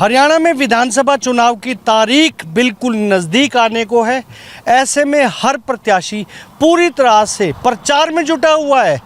हरियाणा में विधानसभा चुनाव की तारीख बिल्कुल नज़दीक आने को है। ऐसे में हर प्रत्याशी पूरी तरह से प्रचार में जुटा हुआ है,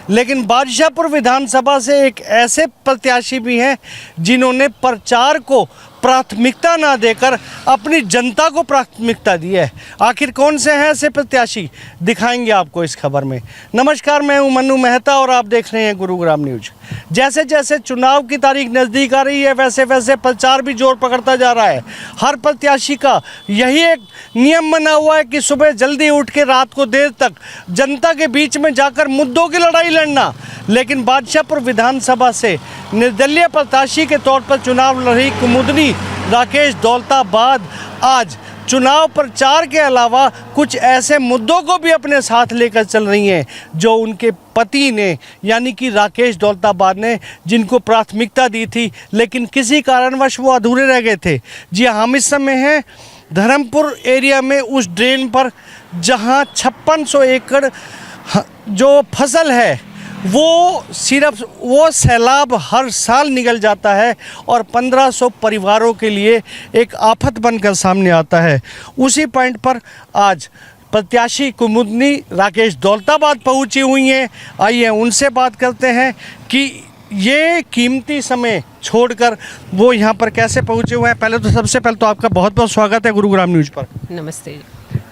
लेकिन बादशाहपुर विधानसभा से एक ऐसे प्रत्याशी भी हैं जिन्होंने प्रचार को प्राथमिकता ना देकर अपनी जनता को प्राथमिकता दी है। आखिर कौन से हैं ऐसे प्रत्याशी, दिखाएंगे आपको इस खबर में। नमस्कार, मैं हूं मन्नू मेहता और आप देख रहे हैं गुरुग्राम न्यूज। जैसे जैसे चुनाव की तारीख नज़दीक आ रही है, वैसे वैसे प्रचार भी जोर पकड़ता जा रहा है। हर प्रत्याशी का यही एक नियम बना हुआ है कि सुबह जल्दी उठ के रात को देर तक जनता के बीच में जाकर मुद्दों की लड़ाई लड़ना। लेकिन बादशाहपुर विधानसभा से निर्दलीय प्रत्याशी के तौर पर चुनाव लड़ रही कुमुदनी राकेश दौलताबाद आज चुनाव प्रचार के अलावा कुछ ऐसे मुद्दों को भी अपने साथ लेकर चल रही हैं जो उनके पति ने यानी कि राकेश दौलताबाद ने जिनको प्राथमिकता दी थी, लेकिन किसी कारणवश वो अधूरे रह गए थे। जी हाँ, हम इस समय हैं धर्मपुर एरिया में उस ड्रेन पर जहाँ 5600 एकड़ जो फसल है वो सिर्फ वो सैलाब हर साल निकल जाता है और 1500 परिवारों के लिए एक आफत बनकर सामने आता है। उसी पॉइंट पर आज प्रत्याशी कुमुदनी राकेश दौलताबाद पहुंची हुई हैं। आइए उनसे बात करते हैं कि ये कीमती समय छोड़कर वो यहाँ पर कैसे पहुँचे हुए हैं। सबसे पहले तो आपका बहुत बहुत स्वागत है गुरुग्राम न्यूज़ पर। नमस्ते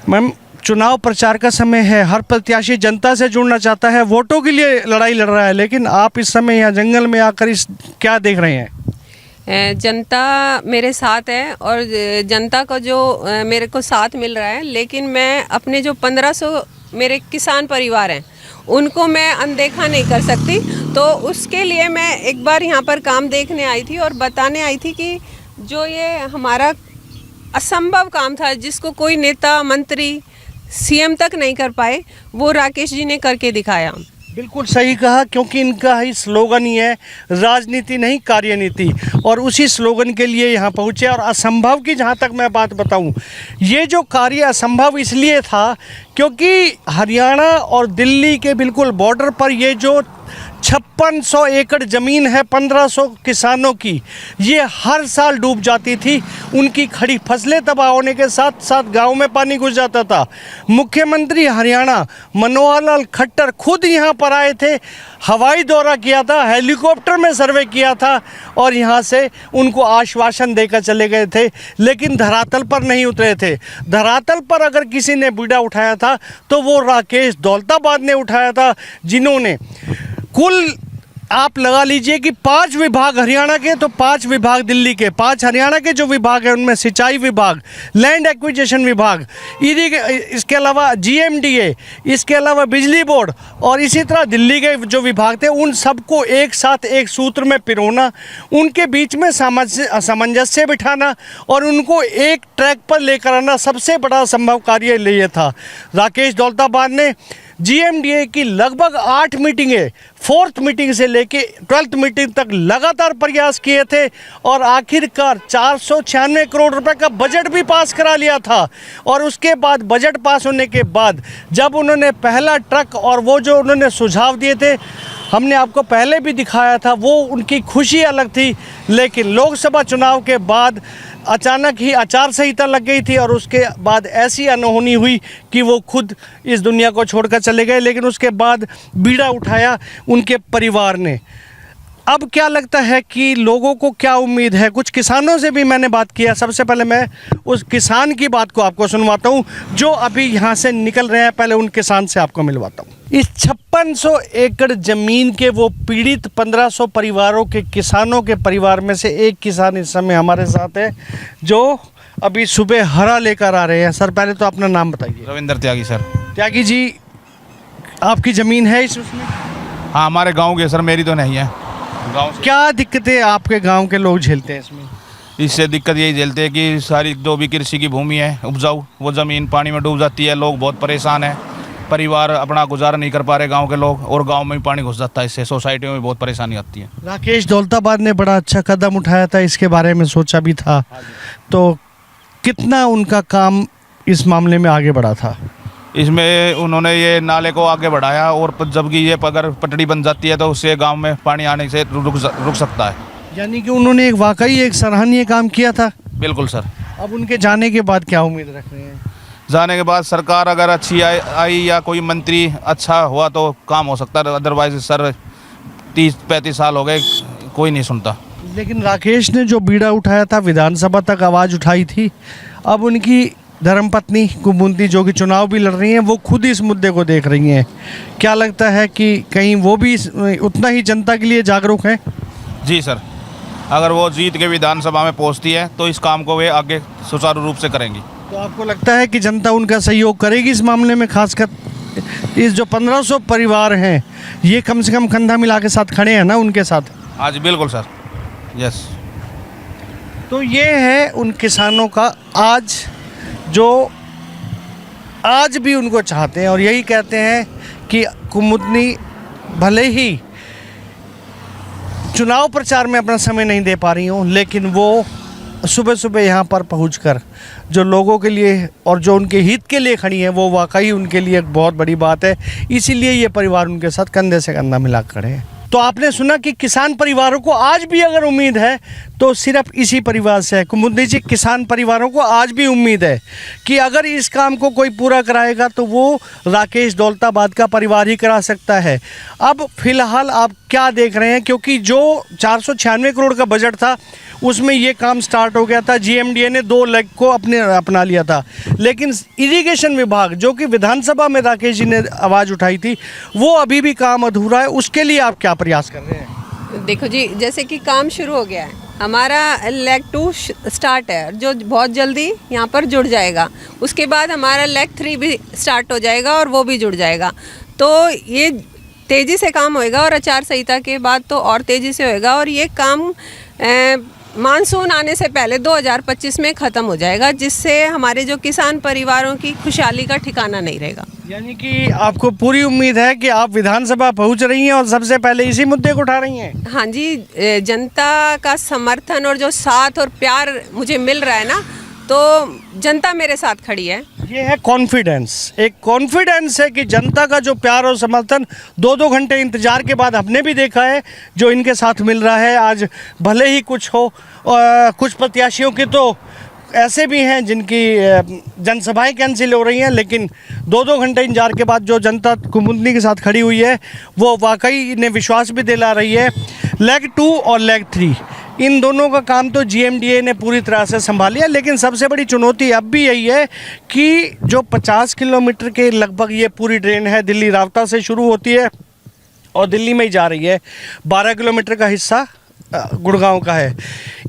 मैम, चुनाव प्रचार का समय है, हर प्रत्याशी जनता से जुड़ना चाहता है, वोटों के लिए लड़ाई लड़ रहा है, लेकिन आप इस समय यहाँ जंगल में आकर इस क्या देख रहे हैं? जनता मेरे साथ है और जनता का जो मेरे को साथ मिल रहा है, लेकिन मैं अपने जो 1500 मेरे किसान परिवार हैं उनको मैं अनदेखा नहीं कर सकती। तो उसके लिए मैं एक बार यहाँ पर काम देखने आई थी और बताने आई थी कि जो ये हमारा असंभव काम था, जिसको कोई नेता मंत्री सीएम तक नहीं कर पाए, वो राकेश जी ने करके दिखाया। बिल्कुल सही कहा, क्योंकि इनका ही स्लोगन ही है राजनीति नहीं कार्यनीति, और उसी स्लोगन के लिए यहाँ पहुँचे। और असंभव की जहाँ तक मैं बात बताऊँ, ये जो कार्य असंभव इसलिए था क्योंकि हरियाणा और दिल्ली के बिल्कुल बॉर्डर पर ये जो 5600 एकड़ ज़मीन है 1500 किसानों की, ये हर साल डूब जाती थी। उनकी खड़ी फसलें तबाह होने के साथ साथ गांव में पानी घुस जाता था। मुख्यमंत्री हरियाणा मनोहर लाल खट्टर खुद यहाँ पर आए थे, हवाई दौरा किया था, हेलीकॉप्टर में सर्वे किया था और यहाँ से उनको आश्वासन देकर चले गए थे, लेकिन धरातल पर नहीं उतरे थे। धरातल पर अगर किसी ने बीड़ा उठाया था तो वो राकेश दौलताबाद ने उठाया था, जिन्होंने कुल आप लगा लीजिए कि 5 विभाग हरियाणा के तो 5 विभाग दिल्ली के, 5 हरियाणा के जो विभाग हैं उनमें सिंचाई विभाग, लैंड एक्विजिशन विभाग, इसके अलावा GMDA, इसके अलावा बिजली बोर्ड और इसी तरह दिल्ली के जो विभाग थे, उन सबको एक साथ एक सूत्र में पिरोना, उनके बीच में सामंजस्य बिठाना और उनको एक ट्रैक पर लेकर आना सबसे बड़ा संभव कार्य ये था। राकेश दौलताबाद ने GMDA की लगभग 8 मीटिंगें, 4th मीटिंग से लेके 12th मीटिंग तक लगातार प्रयास किए थे और आखिरकार 496 करोड़ रुपए का बजट भी पास करा लिया था। और उसके बाद बजट पास होने के बाद जब उन्होंने पहला ट्रक और वो जो उन्होंने सुझाव दिए थे, हमने आपको पहले भी दिखाया था, वो उनकी खुशी अलग थी। लेकिन लोकसभा चुनाव के बाद अचानक ही आचार संहिता लग गई थी और उसके बाद ऐसी अनहोनी हुई कि वो खुद इस दुनिया को छोड़कर चले गए। लेकिन उसके बाद बीड़ा उठाया उनके परिवार ने। अब क्या लगता है कि लोगों को क्या उम्मीद है? कुछ किसानों से भी मैंने बात किया। सबसे पहले मैं उस किसान की बात को आपको सुनवाता हूँ जो अभी यहाँ से निकल रहे हैं। पहले उन किसान से आपको मिलवाता हूँ। इस 5600 एकड़ ज़मीन के वो पीड़ित 1500 परिवारों के किसानों के परिवार में से एक किसान इस समय हमारे साथ है जो अभी सुबह हरा लेकर आ रहे हैं। सर, पहले तो अपना नाम बताइए। रविंद्र त्यागी सर। त्यागी जी, आपकी ज़मीन है इसमें? हाँ, हमारे गांव के सर, मेरी तो नहीं है। गांव से क्या दिक्कतें आपके गांव के लोग झेलते हैं इसमें? इससे दिक्कत यही झेलते हैं कि सारी जो भी कृषि की भूमि है उपजाऊ, वो ज़मीन पानी में डूब जाती है। लोग बहुत परेशान हैं, परिवार अपना गुजारा नहीं कर पा रहे गांव के लोग, और गांव में भी पानी घुस जाता है। इससे सोसाइटियों में बहुत परेशानी आती है। राकेश दौलताबाद ने बड़ा अच्छा कदम उठाया था, इसके बारे में सोचा भी था, तो कितना उनका काम इस मामले में आगे बढ़ा था? इसमें उन्होंने ये नाले को आगे बढ़ाया और जबकि ये अगर पटड़ी बन जाती है तो उससे गांव में पानी आने से रुक सकता है। यानी कि उन्होंने एक वाकई एक सराहनीय काम किया था। बिल्कुल सर। अब उनके जाने के बाद क्या उम्मीद रख रहे हैं? जाने के बाद सरकार अगर अच्छी आई या कोई मंत्री अच्छा हुआ तो काम हो सकता है, अदरवाइज सर 30-35 साल हो गए, कोई नहीं सुनता। लेकिन राकेश ने जो बीड़ा उठाया था, विधानसभा तक आवाज़ उठाई थी, अब उनकी धर्मपत्नी कुमुदनी जो कि चुनाव भी लड़ रही हैं, वो खुद इस मुद्दे को देख रही हैं। क्या लगता है कि कहीं वो भी उतना ही जनता के लिए जागरूक हैं? जी सर, अगर वो जीत के विधानसभा में पहुंचती है तो इस काम को वे आगे सुचारू रूप से करेंगी। तो आपको लगता है कि जनता उनका सहयोग करेगी इस मामले में? खासकर इस जो 1500 परिवार हैं, ये कम से कम कंधा मिला के साथ खड़े हैं ना उनके साथ? हाँ जी बिल्कुल सर, यस। तो ये है उन किसानों का आज, जो आज भी उनको चाहते हैं और यही कहते हैं कि कुमुदनी भले ही चुनाव प्रचार में अपना समय नहीं दे पा रही हूँ, लेकिन वो सुबह सुबह यहाँ पर पहुँचकर जो लोगों के लिए और जो उनके हित के लिए खड़ी हैं, वो वाकई उनके लिए एक बहुत बड़ी बात है। इसीलिए ये परिवार उनके साथ कंधे से कंधा मिला खड़े हैं। तो आपने सुना कि किसान परिवारों को आज भी अगर उम्मीद है तो सिर्फ इसी परिवार से है। कुमुदनी जी, किसान परिवारों को आज भी उम्मीद है कि अगर इस काम को कोई पूरा कराएगा तो वो राकेश दौलताबाद का परिवार ही करा सकता है। अब फिलहाल आप क्या देख रहे हैं, क्योंकि जो 496 करोड़ का बजट था उसमें ये काम स्टार्ट हो गया था, जीएमडीए ने 2 लेग को अपना लिया था, लेकिन इरिगेशन विभाग जो कि विधानसभा में राकेश जी ने आवाज़ उठाई थी, वो अभी भी काम अधूरा है। उसके लिए आप क्या प्रयास कर रहे हैं? देखो जी, जैसे कि काम शुरू हो गया है, हमारा लेग 2 स्टार्ट है जो बहुत जल्दी यहाँ पर जुड़ जाएगा। उसके बाद हमारा लेग 3 भी स्टार्ट हो जाएगा और वो भी जुड़ जाएगा। तो ये तेज़ी से काम होएगा और आचार संहिता के बाद तो और तेज़ी से होएगा और ये काम मानसून आने से पहले 2025 में ख़त्म हो जाएगा, जिससे हमारे जो किसान परिवारों की खुशहाली का ठिकाना नहीं रहेगा। यानी कि आपको पूरी उम्मीद है कि आप विधानसभा पहुंच रही हैं और सबसे पहले इसी मुद्दे को उठा रही हैं? हाँ जी, जनता का समर्थन और जो साथ और प्यार मुझे मिल रहा है ना, तो जनता मेरे साथ खड़ी है। ये है कॉन्फिडेंस, एक कॉन्फिडेंस है कि जनता का जो प्यार और समर्थन 2-2 घंटे इंतजार के बाद हमने भी देखा है जो इनके साथ मिल रहा है। आज भले ही कुछ हो, कुछ प्रत्याशियों की तो ऐसे भी हैं जिनकी जनसभाएं कैंसिल हो रही हैं, लेकिन 2-2 घंटे इंतजार के बाद जो जनता कुमुदनी के साथ खड़ी हुई है वो वाकई इन्हें विश्वास भी दिला रही है। लेग 2 और लेग 3 इन दोनों का काम तो जीएमडीए ने पूरी तरह से संभालिया, लेकिन सबसे बड़ी चुनौती अब भी यही है कि जो 50 किलोमीटर के लगभग ये पूरी ट्रेन है, दिल्ली रावता से शुरू होती है और दिल्ली में ही जा रही है। 12 किलोमीटर का हिस्सा गुड़गांव का है।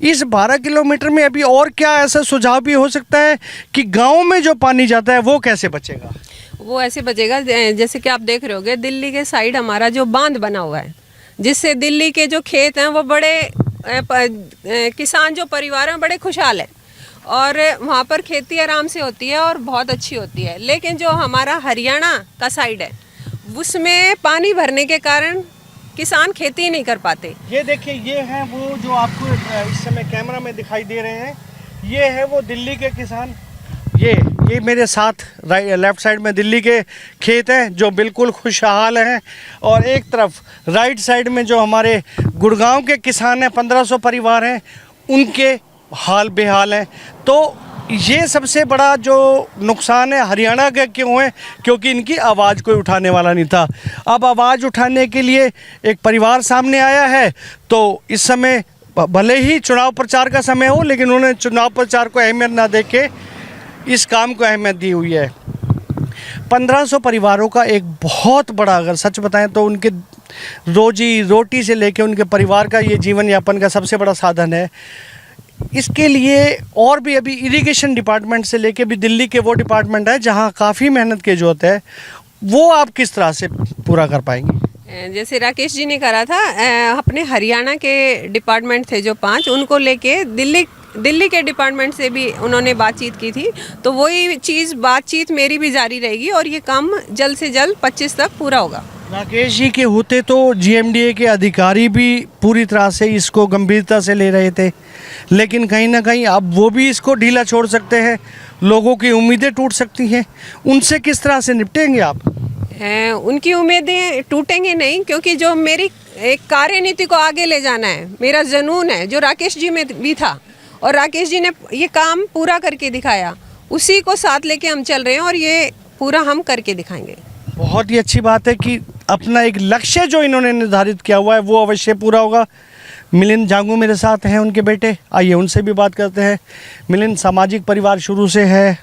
इस 12 किलोमीटर में अभी और क्या ऐसा सुझाव भी हो सकता है कि गाँव में जो पानी जाता है वो कैसे बचेगा? वो ऐसे बचेगा जैसे कि आप देख रहे होगे, दिल्ली के साइड हमारा जो बांध बना हुआ है, जिससे दिल्ली के जो खेत हैं वो बड़े किसान जो परिवार हैं बड़े खुशहाल हैं और वहाँ पर खेती आराम से होती है और बहुत अच्छी होती है। लेकिन जो हमारा हरियाणा का साइड है उसमें पानी भरने के कारण किसान खेती नहीं कर पाते। ये देखिए, ये हैं वो जो आपको इस समय कैमरा में दिखाई दे रहे हैं, ये है वो दिल्ली के किसान। ये मेरे साथ लेफ़्ट साइड में दिल्ली के खेत हैं जो बिल्कुल खुशहाल हैं, और एक तरफ राइट साइड में जो हमारे गुड़गांव के किसान हैं, 1500 परिवार हैं, उनके हाल बेहाल हैं। तो ये सबसे बड़ा जो नुकसान है हरियाणा का क्यों है? क्योंकि इनकी आवाज़ कोई उठाने वाला नहीं था। अब आवाज़ उठाने के लिए एक परिवार सामने आया है। तो इस समय भले ही चुनाव प्रचार का समय हो, लेकिन उन्होंने चुनाव प्रचार को अहमियत ना देके इस काम को अहमियत दी हुई है। 1500 परिवारों का एक बहुत बड़ा, अगर सच बताएं तो उनके रोजी रोटी से लेके उनके परिवार का ये जीवन यापन का सबसे बड़ा साधन है। इसके लिए और भी अभी इरिगेशन डिपार्टमेंट से लेके भी दिल्ली के वो डिपार्टमेंट है जहां काफ़ी मेहनत की ज़रूरत है, वो आप किस तरह से पूरा कर पाएंगे? जैसे राकेश जी ने करा था, अपने हरियाणा के डिपार्टमेंट थे जो 5, उनको लेके दिल्ली के डिपार्टमेंट से भी उन्होंने बातचीत की थी। तो वही चीज़ बातचीत मेरी भी जारी रहेगी और ये काम जल्द से जल्द 25 तक पूरा होगा। राकेश जी के होते तो जीएमडीए के अधिकारी भी पूरी तरह से इसको गंभीरता से ले रहे थे, लेकिन कहीं ना कहीं अब वो भी इसको ढीला छोड़ सकते हैं, लोगों की उम्मीदें टूट सकती हैं। उनसे किस तरह से निपटेंगे आप? उनकी उम्मीदें टूटेंगी नहीं, क्योंकि जो मेरी एक कार्यनीति को आगे ले जाना है, मेरा जुनून है, जो राकेश जी में भी था और राकेश जी ने ये काम पूरा करके दिखाया, उसी को साथ लेके हम चल रहे हैं और ये पूरा हम करके दिखाएंगे। बहुत ही अच्छी बात है कि अपना एक लक्ष्य जो इन्होंने निर्धारित किया हुआ है वो अवश्य पूरा होगा। मिलिंद जांगू मेरे साथ हैं, उनके बेटे, आइए उनसे भी बात करते हैं। मिलिंद, सामाजिक परिवार शुरू से है,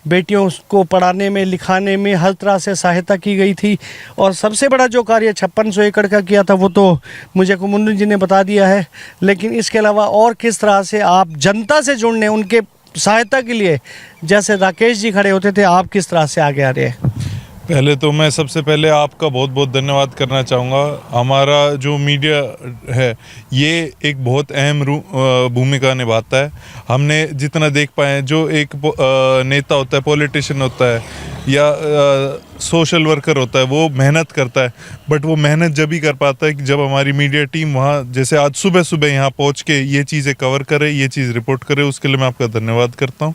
बेटियों को पढ़ाने में लिखाने में हर तरह से सहायता की गई थी और सबसे बड़ा जो कार्य 5600 एकड़ का किया था वो तो मुझे कुमुंदु जी ने बता दिया है, लेकिन इसके अलावा और किस तरह से आप जनता से जुड़ने, उनके सहायता के लिए जैसे राकेश जी खड़े होते थे, आप किस तरह से आगे आ रहे हैं? पहले तो मैं सबसे पहले आपका बहुत बहुत धन्यवाद करना चाहूँगा। हमारा जो मीडिया है ये एक बहुत अहम भूमिका निभाता है। हमने जितना देख पाए हैं, जो एक नेता होता है, पॉलिटिशियन होता है या सोशल वर्कर होता है, वो मेहनत करता है, बट वो मेहनत जब ही कर पाता है कि जब हमारी मीडिया टीम वहाँ, जैसे आज सुबह सुबह यहाँ पहुँच के ये चीज़ें कवर करे, ये चीज़ रिपोर्ट करे, उसके लिए मैं आपका धन्यवाद करता हूँ।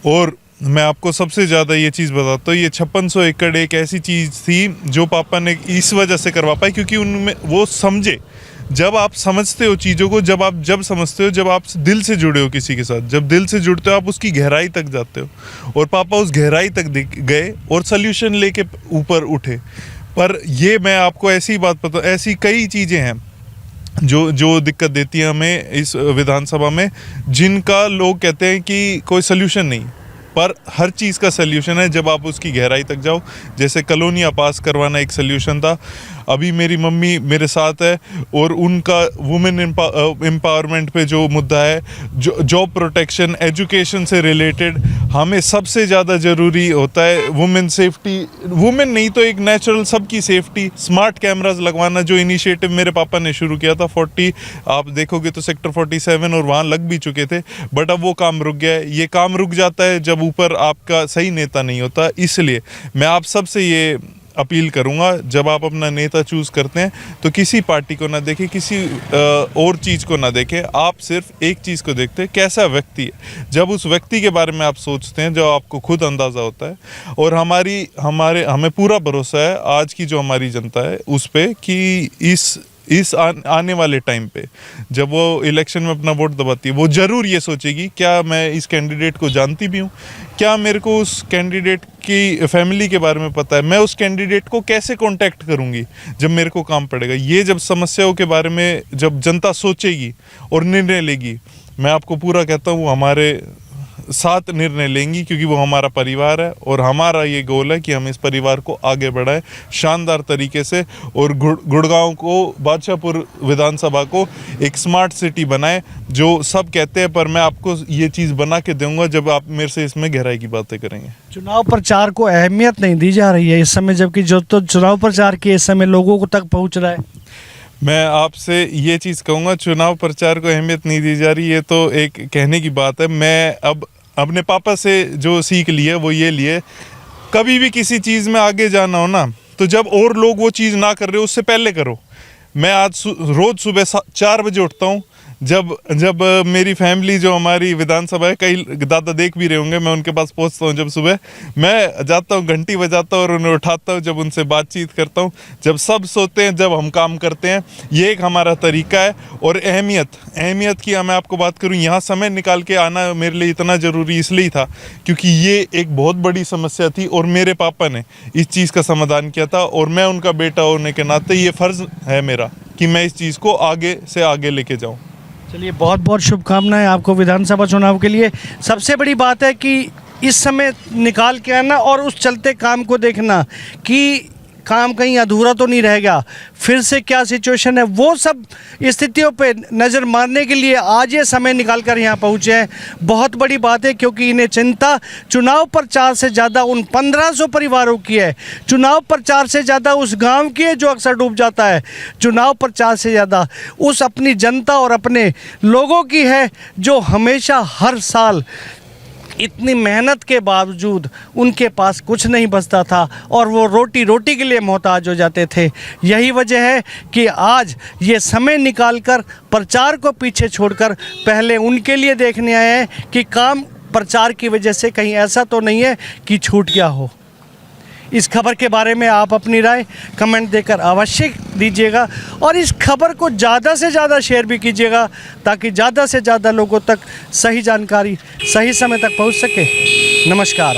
और मैं आपको सबसे ज़्यादा ये चीज़ बताता हूँ, ये 5600 एकड़ एक ऐसी चीज़ थी जो पापा ने इस वजह से करवा पाई क्योंकि उनमें वो समझे। जब आप समझते हो चीज़ों को, जब समझते हो, जब आप दिल से जुड़े हो किसी के साथ, जब दिल से जुड़ते हो आप उसकी गहराई तक जाते हो, और पापा उस गहराई तक गए और सल्यूशन लेके ऊपर उठे। पर ये मैं आपको ऐसी बात पता, ऐसी कई चीज़ें हैं जो दिक्कत देती है हमें इस विधानसभा में, जिनका लोग कहते हैं कि कोई सल्यूशन नहीं, पर हर चीज़ का सल्यूशन है जब आप उसकी गहराई तक जाओ। जैसे कॉलोनियाँ पास करवाना एक सल्यूशन था। अभी मेरी मम्मी मेरे साथ है और उनका वुमेन एम्पावरमेंट पे जो मुद्दा है, जॉब प्रोटेक्शन, एजुकेशन से रिलेटेड, हमें सबसे ज़्यादा ज़रूरी होता है वुमेन सेफ्टी। वुमेन नहीं तो एक नेचुरल सबकी सेफ्टी। स्मार्ट कैमरास लगवाना जो इनिशिएटिव मेरे पापा ने शुरू किया था, 40 आप देखोगे तो सेक्टर 47 और वहाँ लग भी चुके थे, बट अब वो काम रुक गया है। ये काम रुक जाता है जब ऊपर आपका सही नेता नहीं होता। इसलिए मैं आप सबसे ये अपील करूंगा, जब आप अपना नेता चूज़ करते हैं तो किसी पार्टी को ना देखें, किसी और चीज़ को ना देखें, आप सिर्फ एक चीज़ को देखते हैं, कैसा व्यक्ति है। जब उस व्यक्ति के बारे में आप सोचते हैं, जो आपको खुद अंदाज़ा होता है, और हमें पूरा भरोसा है आज की जो हमारी जनता है उस पर कि आने वाले टाइम पे जब वो इलेक्शन में अपना वोट दबाती है, वो ज़रूर ये सोचेगी क्या मैं इस कैंडिडेट को जानती भी हूँ, क्या मेरे को उस कैंडिडेट की फैमिली के बारे में पता है, मैं उस कैंडिडेट को कैसे कांटेक्ट करूँगी जब मेरे को काम पड़ेगा। ये जब समस्याओं के बारे में जब जनता सोचेगी और निर्णय लेगी, मैं आपको पूरा कहता हूँ हमारे साथ निर्णय लेंगी, क्योंकि वो हमारा परिवार है और हमारा ये गोल है कि हम इस परिवार को आगे बढ़ाएं शानदार तरीके से, और गुड़गांव को, बादशाहपुर विधानसभा को एक स्मार्ट सिटी बनाएं, जो सब कहते हैं। पर मैं आपको ये चीज़ बना के दूंगा जब आप मेरे से इसमें गहराई की बातें करेंगे। चुनाव प्रचार को अहमियत नहीं दी जा रही है इस समय, जबकि जो तो चुनाव प्रचार के इस समय लोगों को तक पहुँच रहा है। मैं आपसे ये चीज़ कहूँगा, चुनाव प्रचार को अहमियत नहीं दी जा रही है तो एक कहने की बात है। मैं अब अपने पापा से जो सीख ली है वो ये लिए, कभी भी किसी चीज़ में आगे जाना हो ना, तो जब और लोग वो चीज़ ना कर रहे हो उससे पहले करो। मैं आज रोज़ सुबह 4 बजे उठता हूँ। जब मेरी फैमिली जो हमारी विधानसभा है, कई दादा देख भी रहे होंगे, मैं उनके पास पहुंचता हूं, जब सुबह मैं जाता हूं, घंटी बजाता हूं और उन्हें उठाता हूं, जब उनसे बातचीत करता हूं, जब सब सोते हैं, जब हम काम करते हैं। ये एक हमारा तरीका है। और अहमियत की मैं आपको बात करूं, यहाँ समय निकाल के आना मेरे लिए इतना ज़रूरी इसलिए था क्योंकि ये एक बहुत बड़ी समस्या थी और मेरे पापा ने इस चीज़ का समाधान किया था, और मैं उनका बेटा होने के नाते ये फ़र्ज़ है मेरा कि मैं इस चीज़ को आगे से आगे लेके जाऊँ। चलिए, बहुत बहुत शुभकामनाएं आपको विधानसभा चुनाव के लिए। सबसे बड़ी बात है कि इस समय निकाल के आना और उस चलते काम को देखना कि काम कहीं अधूरा तो नहीं रहेगा, फिर से क्या सिचुएशन है, वो सब स्थितियों पे नज़र मारने के लिए आज ये समय निकाल कर यहाँ पहुँचे हैं। बहुत बड़ी बात है क्योंकि इन्हें चिंता चुनाव प्रचार से ज़्यादा उन 1500 परिवारों की है, चुनाव प्रचार से ज़्यादा उस गांव की है जो अक्सर डूब जाता है, चुनाव प्रचार से ज़्यादा उस अपनी जनता और अपने लोगों की है जो हमेशा हर साल इतनी मेहनत के बावजूद उनके पास कुछ नहीं बचता था और वो रोटी के लिए मोहताज हो जाते थे। यही वजह है कि आज ये समय निकालकर प्रचार को पीछे छोड़कर पहले उनके लिए देखने आए हैं कि काम प्रचार की वजह से कहीं ऐसा तो नहीं है कि छूट गया हो। इस खबर के बारे में आप अपनी राय कमेंट देकर अवश्य दीजिएगा और इस खबर को ज़्यादा से ज़्यादा शेयर भी कीजिएगा ताकि ज़्यादा से ज़्यादा लोगों तक सही जानकारी सही समय तक पहुंच सके। नमस्कार।